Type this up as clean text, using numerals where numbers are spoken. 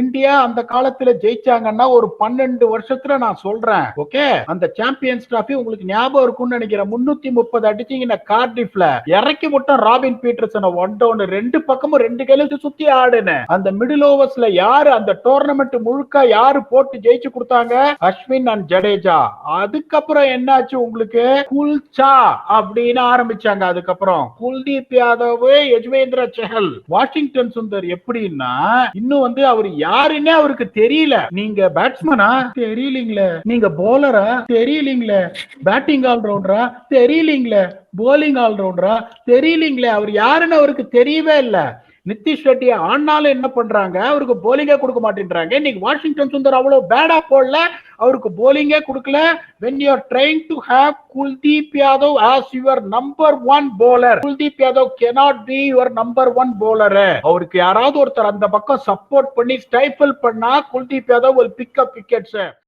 India அந்த காலத்துல ஜெயிச்சாங்கன்னா ஒரு 12 வருஷத்துல நான் சொல்றேன். ஓகே, அந்த சாம்பியன்ஸ் டிராபி உங்களுக்கு ஞாபகம் இருக்கும்னு நினைக்கிறேன். 330 அடிச்சீங்க கார்டிஃப்ல, இறக்கி விட்டோம் ராபின் பீட்டர்சன் ஒன் டவுன், ரெண்டு பக்கமும் ரெண்டு கையில சுத்தி ஆடுன அந்த மிடில் ஓவர்ஸ்ல யாரு அந்த டோர்னமெண்ட் முழுக்க யாரு போட்டு ஜெயிச்சு கொடுத்தாங்க? அஸ்வின் அண்ட் ஜடேஜா. அதுக்கப்புறம் என்னாச்சு உங்களுக்கு? குல்சா அப்படின்னு ஆரம்பிச்சாங்க. அதுக்கப்புறம் குல்தீப் யாதவ், யஜ்வேந்திர சஹல், வாஷிங்டன் சுந்தர். எப்படின்னா இன்னும் வந்து அவர் யாருன்னே அவருக்கு தெரியல. நீங்க பேட்ஸ்மேனா தெரியலீங்களே, நீங்க போலரா தெரியலீங்களே, பேட்டிங் ஆல்ரவுண்டரா தெரியலீங்களே, போலிங் ஆல்ரவுண்டரா தெரியலீங்களே, அவர் யாருன்னு அவருக்கு தெரியவே இல்லை. நிதிஷ் ரெட்டி ஆனாலும் என்ன பண்றாங்க, அவருக்கு போலிங்கே கொடுக்க மாட்டேன்றாங்க. இன்னைக்கு வாஷிங்டன் சுந்தர் அவ்வளவு பேடா போடல, அவருக்கு போலிங்கே கொடுக்கல. when you are trying to have Kuldeep Yadav as your number one bowler, Kuldeep Yadav cannot be your number one bowler. அவருக்கு யாராவது ஒருத்தர் அந்த பக்கம் சப்போர்ட் பண்ணி ஸ்டைஃபிள் பண்ணா Kuldeep Yadav will pick up wickets.